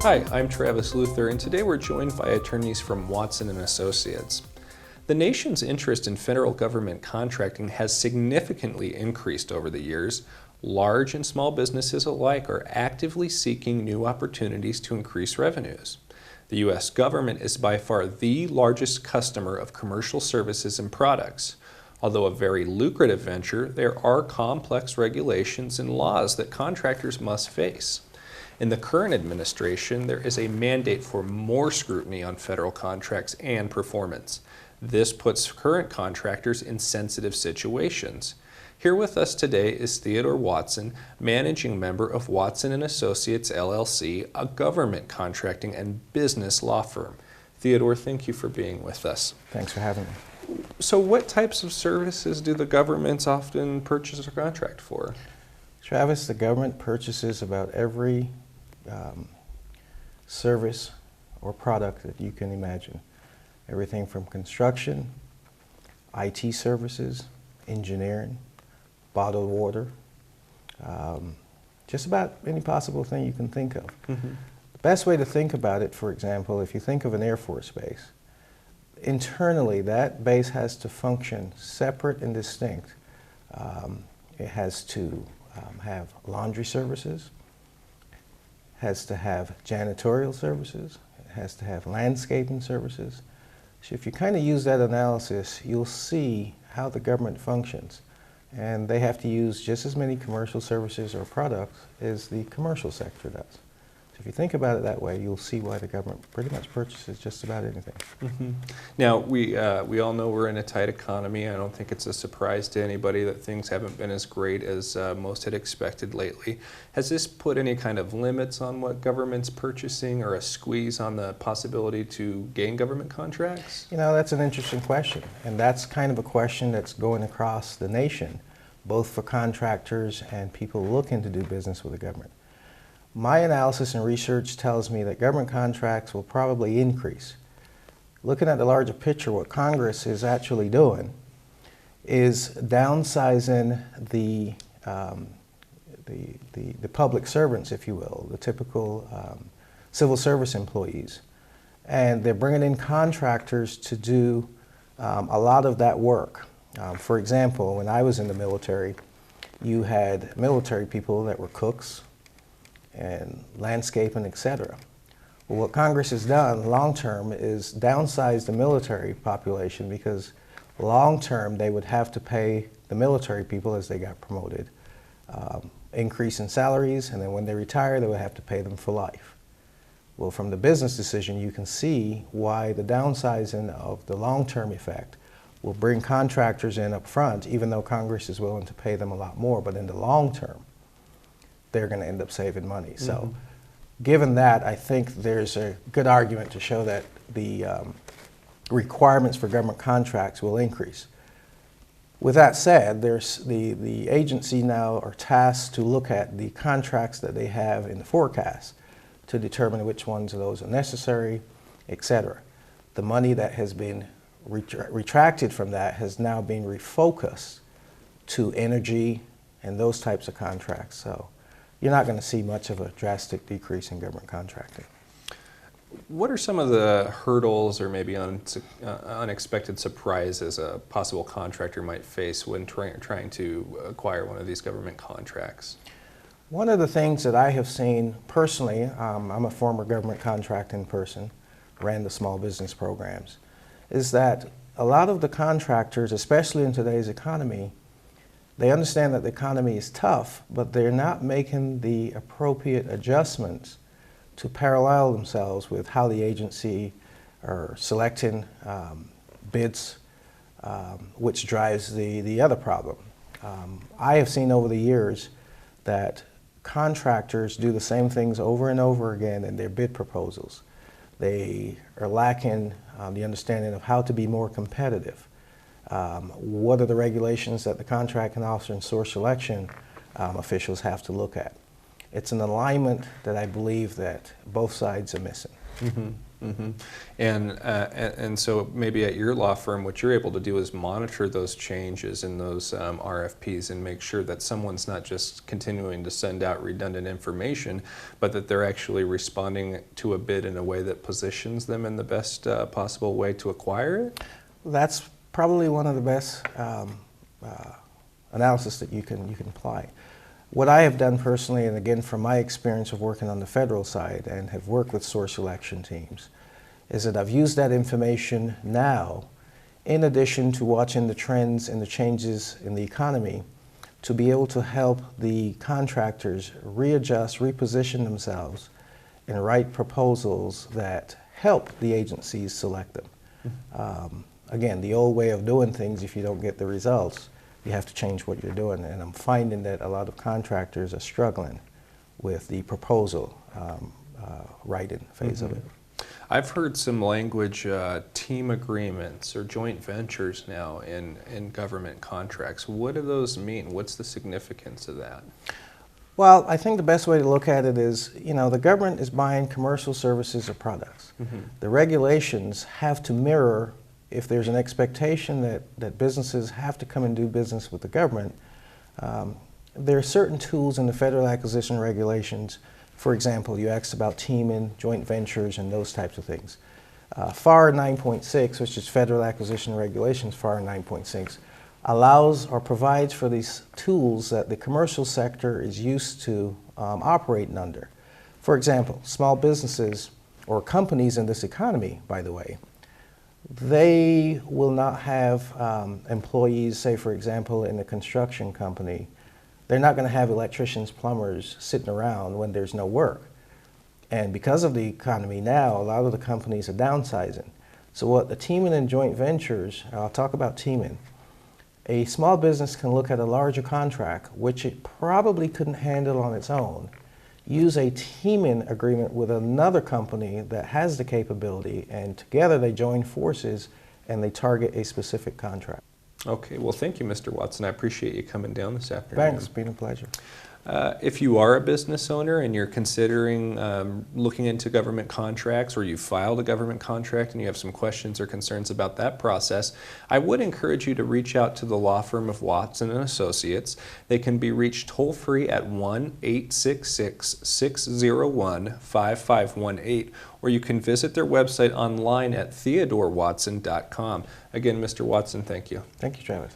Hi, I'm Travis Luther, and today we're joined by attorneys from Watson & Associates. The nation's interest in federal government contracting has significantly increased over the years. Large and small businesses alike are actively seeking new opportunities to increase revenues. The U.S. government is by far the largest customer of commercial services and products. Although a very lucrative venture, there are complex regulations and laws that contractors must face. In the current administration, there is a mandate for more scrutiny on federal contracts and performance. This puts current contractors in sensitive situations. Here with us today is Theodore Watson, managing member of Watson & Associates, LLC, a government contracting and business law firm. Theodore, thank you for being with us. Thanks for having me. So what types of services do the governments often purchase or contract for? Travis, the government purchases about every service or product that you can imagine. Everything from construction, IT services, engineering, bottled water, just about any possible thing you can think of. Mm-hmm. The best way to think about it, for example, if you think of an Air Force base, internally that base has to function separate and distinct. It has to have laundry services, has to have janitorial services, it has to have landscaping services. So if you kind of use that analysis, you'll see how the government functions. And they have to use just as many commercial services or products as the commercial sector does. So if you think about it that way, you'll see why the government pretty much purchases just about anything. Mm-hmm. Now, we all know we're in a tight economy. I don't think it's a surprise to anybody that things haven't been as great as most had expected lately. Has this put any kind of limits on what government's purchasing or a squeeze on the possibility to gain government contracts? You know, that's an interesting question. And that's kind of a question that's going across the nation, both for contractors and people looking to do business with the government. My analysis and research tells me that government contracts will probably increase. Looking at the larger picture, what Congress is actually doing is downsizing the public servants, if you will, the typical civil service employees. And they're bringing in contractors to do a lot of that work. For example, when I was in the military, you had military people that were cooks and landscaping, etc. Well, what Congress has done long-term is downsize the military population because long-term they would have to pay the military people as they got promoted increase in salaries, and then when they retire they would have to pay them for life. Well, from the business decision you can see why the downsizing of the long-term effect will bring contractors in up front, even though Congress is willing to pay them a lot more, but in the long term they're going to end up saving money. Mm-hmm. So given that, I think there's a good argument to show that the requirements for government contracts will increase. With that said, there's the agency now are tasked to look at the contracts that they have in the forecast to determine which ones of those are necessary, etc. The money that has been retracted from that has now been refocused to energy and those types of contracts. So you're not going to see much of a drastic decrease in government contracting. What are some of the hurdles or maybe unexpected surprises a possible contractor might face when trying to acquire one of these government contracts? One of the things that I have seen personally, I'm a former government contracting person, ran the small business programs, is that a lot of the contractors, especially in today's economy, they understand that the economy is tough, but they're not making the appropriate adjustments to parallel themselves with how the agency are selecting bids, which drives the other problem. I have seen over the years that contractors do the same things over and over again in their bid proposals. They are lacking the understanding of how to be more competitive. What are the regulations that the contracting officer and source selection officials have to look at? It's an alignment that I believe that both sides are missing. Mm-hmm. hmm and so maybe at your law firm, what you're able to do is monitor those changes in those RFPs and make sure that someone's not just continuing to send out redundant information, but that they're actually responding to a bid in a way that positions them in the best possible way to acquire it? That's probably one of the best analysis that you can apply. What I have done personally, and again from my experience of working on the federal side and have worked with source selection teams, is that I've used that information now, in addition to watching the trends and the changes in the economy, to be able to help the contractors readjust, reposition themselves, and write proposals that help the agencies select them. Again, the old way of doing things, if you don't get the results, you have to change what you're doing. And I'm finding that a lot of contractors are struggling with the proposal writing phase of it. I've heard some language, team agreements or joint ventures now in government contracts. What do those mean? What's the significance of that? Well, I think the best way to look at it is, the government is buying commercial services or products. The regulations have to mirror, if there's an expectation that businesses have to come and do business with the government, there are certain tools in the federal acquisition regulations. For example, you asked about teaming, joint ventures, and those types of things. FAR 9.6, which is Federal Acquisition Regulations, FAR 9.6, allows or provides for these tools that the commercial sector is used to operating under. For example, small businesses or companies in this economy, by the way, they will not have employees, say for example in a construction company, they're not going to have electricians, plumbers sitting around when there's no work. And because of the economy now, a lot of the companies are downsizing. So what the teaming and joint ventures, I'll talk about teaming, a small business can look at a larger contract, which it probably couldn't handle on its own, use a teaming agreement with another company that has the capability, and together they join forces and they target a specific contract. Okay, well thank you, Mr. Watson. I appreciate you coming down this afternoon. Thanks, it's been a pleasure. If you are a business owner and you're considering looking into government contracts, or you filed a government contract and you have some questions or concerns about that process, I would encourage you to reach out to the law firm of Watson & Associates. They can be reached toll-free at 1-866-601-5518, or you can visit their website online at theodorewatson.com. Again, Mr. Watson, thank you. Thank you, Travis.